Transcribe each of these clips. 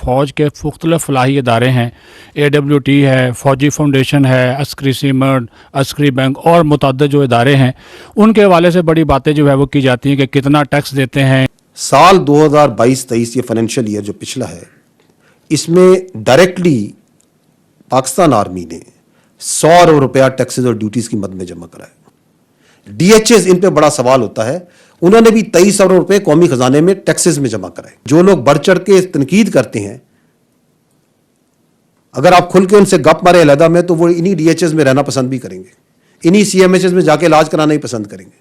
फ़ौज के मुख्तलिफ़ फलाही इदारे हैं, AWT है, फ़ौजी फाउंडेशन है, अस्करी सीमर्ट, अस्करी बैंक और मुतअद्दिद जो इदारे हैं, उनके हवाले से बड़ी बातें जो है वो की जाती हैं कि कितना टैक्स देते हैं। साल 2022-23 ये फाइनेंशियल ईयर जो पिछला है, इसमें डायरेक्टली पाकिस्तान आर्मी ने 100 अरब रुपया टैक्सेस और ड्यूटीज़ की मद में जमा कराए। DHS, इन पे बड़ा सवाल होता है, उन्होंने भी 23 अरब रुपए कौमी खजाने में टैक्सेस में जमा कराए। जो लोग बढ़ चढ़ के तनकीद करते हैं, अगर आप खुल के उनसे गप मारे अलहदा में, तो वो इन्हीं DHS में रहना पसंद भी करेंगे, इन्हीं CMHS में जाके इलाज कराना ही पसंद करेंगे,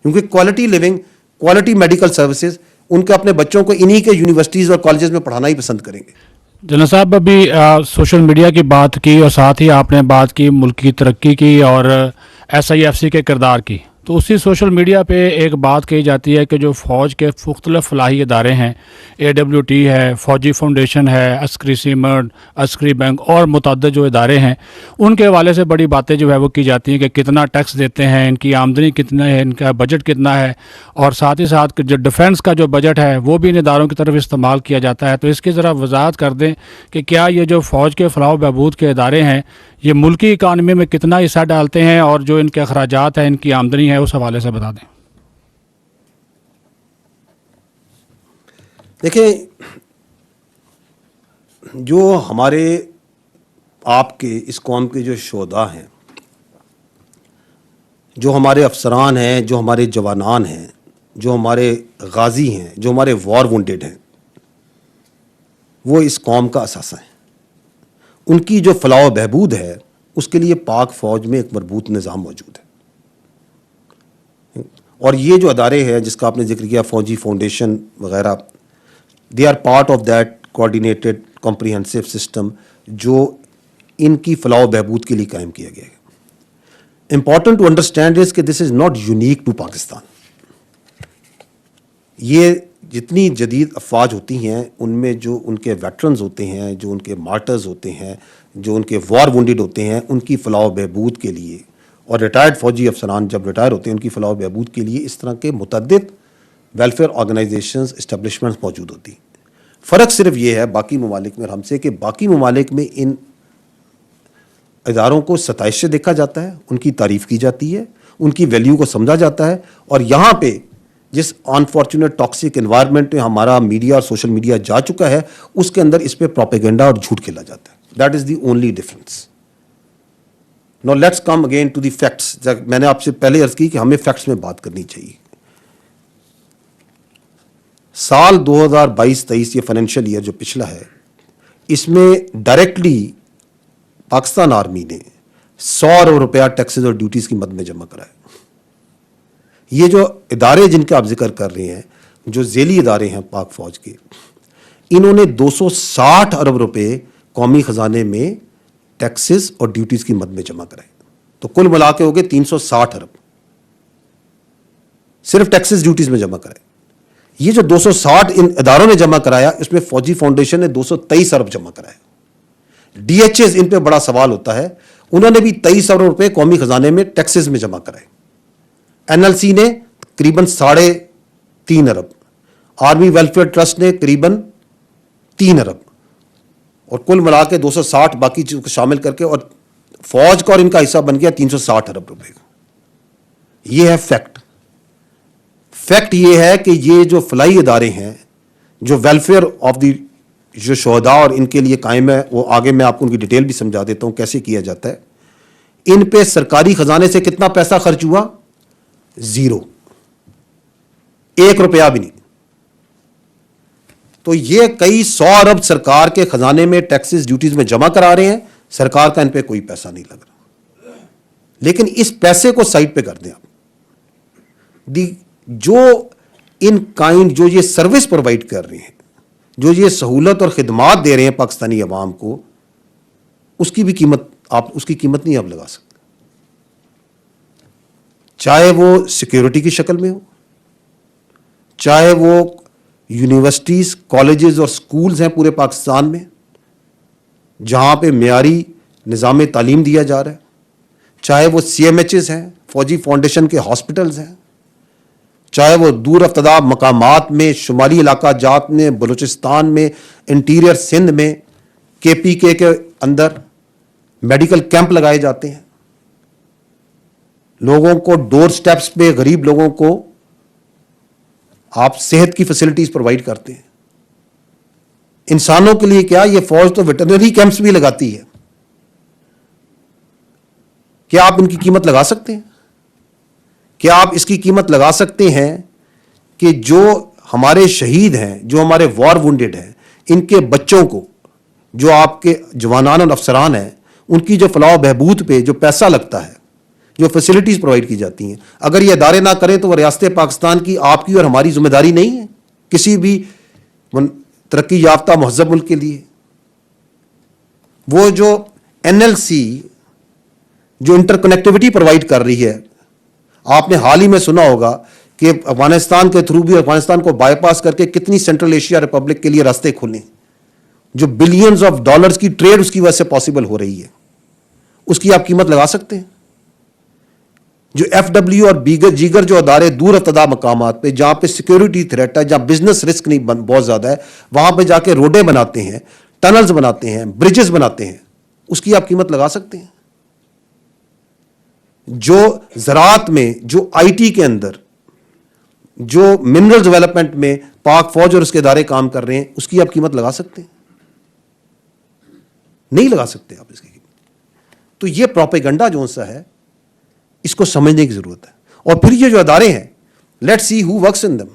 क्योंकि quality living, quality medical services उनके अपने बच्चों को इन्हीं के यूनिवर्सिटीज़ और कॉलेजेस में पढ़ाना ही पसंद करेंगे। जनरल साहब, अभी सोशल मीडिया की बात की और साथ ही आपने बात की मुल्क की तरक्की की और SIFC के किरदार की, तो उसी सोशल मीडिया पे एक बात कही जाती है कि जो फ़ौज के मुख्तलिफ़ फलाही इदारे हैं, AWT है, फ़ौजी फाउंडेशन है, अस्करी सीमर्ट, अस्करी बैंक और मुतअद्दिद जो इदारे हैं, उनके हवाले से बड़ी बातें जो है वो की जाती हैं कि कितना टैक्स देते हैं, इनकी आमदनी कितना है, इनका बजट कितना है, और साथ ही साथ जो डिफेंस का जो बजट है वो भी इन इदारों की तरफ इस्तेमाल किया जाता है। तो इसकी ज़रा वजाहत कर दें कि क्या ये जो फ़ौज के फलाह व बहबूद के इदारे हैं, ये मुल्की इकानमी में कितना हिस्सा डालते हैं, और जो इनके अखराजात हैं, इनकी आमदनी है, उस हवाले से बता दें। देखें, जो हमारे आपके इस कौम के जो शोधा हैं, जो हमारे अफसरान हैं, जो हमारे जवानान हैं, जो हमारे गाजी हैं, जो हमारे वॉर वुंडेड हैं, वो इस कौम का असासा है। उनकी जो फलाह व बहबूद है, उसके लिए पाक फ़ौज में एक मरबूत निज़ाम मौजूद है। और ये जो अदारे हैं जिसका आपने जिक्र किया, फ़ौजी फाउंडेशन वगैरह, they are part of that coordinated comprehensive system जो इनकी फलाह व बहबूद के लिए कायम किया गया है। इंपॉर्टेंट टू अंडरस्टैंड इज कि this is not unique to Pakistan. ये जितनी जदीद अफवाज होती हैं, उनमें जो उनके वेटरन्स होते हैं, जो उनके मार्टर्स होते हैं, जो उनके वॉर वुंडेड होते हैं, उनकी फलाह व बहबूद के लिए, और रिटायर्ड फ़ौजी अफसरान जब रिटायर होते हैं, उनकी फलाह व बहबूद के लिए इस तरह के मुतअद्दिद वेलफेयर ऑर्गेनाइजेशंस, इस्टेब्लिशमेंट्स मौजूद होती हैं। फ़र्क सिर्फ ये है बाकी ममालिक में और हमसे कि बाकी ममालिक में इन इदारों को सताइश से देखा जाता है, उनकी तारीफ़ की जाती है, उनकी वैल्यू को समझा जाता है, और यहाँ पे जिस अनफॉर्चुनेट टॉक्सिक एनवायरनमेंट में हमारा मीडिया और सोशल मीडिया जा चुका है, उसके अंदर इस पे प्रोपेगेंडा और झूठ खेला जाता है। That is the only difference. Now let's come again to the facts. मैंने आपसे पहले अर्ज की कि हमें फैक्ट्स में बात करनी चाहिए। साल 2022-23 ये फाइनेंशियल ईयर जो पिछला है, इसमें डायरेक्टली पाकिस्तान आर्मी ने 100 अरब रुपया टैक्सेस और ड्यूटीज़ की मद में जमा कराए। ये जो इदारे जिनके आप जिक्र कर रहे हैं, जो झेली इदारे हैं पाक फ़ौज के, इन्होंने 260 अरब रुपए कौमी ख़जाने में टैक्सेस और ड्यूटीज़ की मद में जमा कराए। तो कुल मिला के हो गए 360 अरब सिर्फ टैक्सेस ड्यूटीज़ में जमा कराए। ये जो 260 इन इदारों ने जमा कराया, इसमें फ़ौजी फाउंडेशन ने 223 अरब जमा कराया। DHS, इन पे बड़ा सवाल होता है, उन्होंने भी 23 अरब रुपए कौमी ख़जाने में टैक्सेस में जमा कराए। NLC ने करीबन 3.5 अरब, आर्मी वेलफेयर ट्रस्ट ने करीबन 3 अरब, और कुल मिला के 260 बाकी चीज़ को शामिल करके, और फौज का और इनका हिस्सा बन गया 360 अरब रुपए का। ये है फैक्ट। फैक्ट ये है कि ये जो फलाई इदारे हैं, जो वेलफेयर ऑफ द जो शोहदा और इनके लिए कायम है, वो आगे मैं आपको उनकी डिटेल भी समझा देता हूँ कैसे किया जाता है। इन पे सरकारी खजाने से कितना पैसा खर्च हुआ? 0, 1 रुपया भी नहीं। तो ये कई 100 अरब सरकार के खजाने में टैक्सेस ड्यूटीज में जमा करा रहे हैं, सरकार का इन पे कोई पैसा नहीं लग रहा। लेकिन इस पैसे को साइड पे कर दें आप, जो इन काइंड जो ये सर्विस प्रोवाइड कर रहे हैं, जो ये सहूलत और खिदमात दे रहे हैं पाकिस्तानी अवाम को, उसकी भी कीमत आप उसकी कीमत नहीं आप लगा सकते। चाहे वो सिक्योरिटी की शक्ल में हो, चाहे वो यूनिवर्सिटीज़, कॉलेजेस और स्कूल्स हैं पूरे पाकिस्तान में जहाँ पे मेयारी निज़ाम तालीम दिया जा रहा है, चाहे वो CMHs हैं, फ़ौजी फाउंडेशन के हॉस्पिटल्स हैं, چاہے وہ دور افتادہ مقامات میں، شمالی علاقہ جات میں، بلوچستان میں، انٹیریئر سندھ میں، KPK کے اندر میڈیکل کیمپ لگائے جاتے ہیں. لوگوں کو ڈور سٹیپس پہ، غریب لوگوں کو آپ صحت کی فیسلٹیز پرووائڈ کرتے ہیں. انسانوں کے لیے کیا، یہ فوج تو ویٹرنری کیمپس بھی لگاتی ہے. کیا آپ ان کی قیمت لگا سکتے ہیں؟ کیا آپ اس کی قیمت لگا سکتے ہیں کہ جو ہمارے شہید ہیں، جو ہمارے وار وونڈڈ ہیں، ان کے بچوں کو، جو آپ کے جوانان اور افسران ہیں، ان کی جو فلاح و بہبود پہ جو پیسہ لگتا ہے، جو فیسلٹیز پرووائڈ کی جاتی ہیں، اگر یہ ادارے نہ کریں تو وہ ریاست پاکستان کی، آپ کی اور ہماری ذمہ داری نہیں ہے کسی بھی ترقی یافتہ مہذب ملک کے لیے. وہ جو NLC جو انٹر کنیکٹیوٹی پرووائڈ کر رہی ہے، آپ نے حال ہی میں سنا ہوگا کہ افغانستان کے تھرو بھی افغانستان کو بائی پاس کر کے کتنی سینٹرل ایشیا ریپبلک کے لیے راستے کھولیں، جو بلینز آف ڈالرز کی ٹریڈ اس کی وجہ سے پاسبل ہو رہی ہے. اس کی آپ قیمت لگا سکتے ہیں؟ جو FW اور دیگر جو ادارے دور افتادہ مقامات پہ، جہاں پہ سیکیورٹی تھریٹ ہے، جہاں بزنس رسک نہیں بہت زیادہ ہے، وہاں پہ جا کے روڈیں بناتے ہیں، ٹنلز بناتے ہیں، برجز بناتے ہیں، اس کی آپ قیمت لگا سکتے ہیں؟ جو زراعت میں، جو IT کے اندر، جو منرل ڈیولپمنٹ میں پاک فوج اور اس کے ادارے کام کر رہے ہیں، اس کی آپ قیمت لگا سکتے ہیں؟ نہیں لگا سکتے آپ اس کی قیمت. تو یہ پروپیگنڈا جو سا ہے، اس کو سمجھنے کی ضرورت ہے. اور پھر یہ جو ادارے ہیں، let see who works in دم.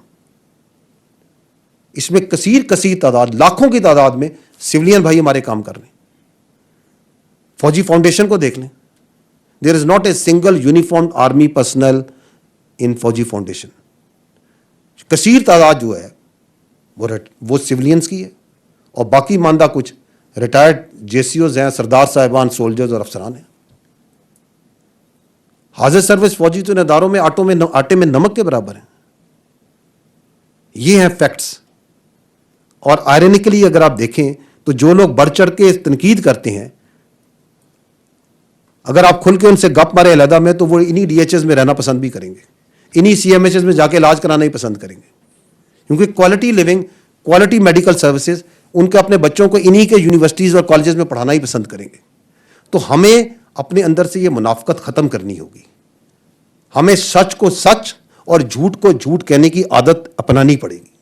اس میں کثیر تعداد، لاکھوں کی تعداد میں سولین بھائی ہمارے کام کر رہے ہیں. فوجی فاؤنڈیشن کو دیکھ لیں. There is not a single uniformed army personnel in Fauji foundation. کثیر تعداد جو ہے وہ سولینز کی ہے، اور باقی ماندہ کچھ ریٹائرڈ JCOs ہیں، سردار صاحبان، سولجرز اور افسران ہیں. حاضر سروس فوجی تو ان اداروں میں آٹے میں نمک کے برابر ہیں. یہ ہیں فیکٹس. اور آئرنیکلی اگر آپ دیکھیں تو جو لوگ بڑھ چڑھ کے تنقید کرتے ہیں، اگر آپ کھل کے ان سے گپ مارے علیحدہ میں، تو وہ انہی DHS میں رہنا پسند بھی کریں گے، انہی CMHS میں جا کے علاج کرانا ہی پسند کریں گے. کیونکہ quality living, quality medical services ان کے اپنے بچوں کو انہی کے یونیورسٹیز اور کالجز میں پڑھانا ہی پسند کریں گے. تو ہمیں اپنے اندر سے یہ منافقت ختم کرنی ہوگی. ہمیں سچ کو سچ اور جھوٹ کو جھوٹ کہنے کی عادت اپنانی پڑے گی.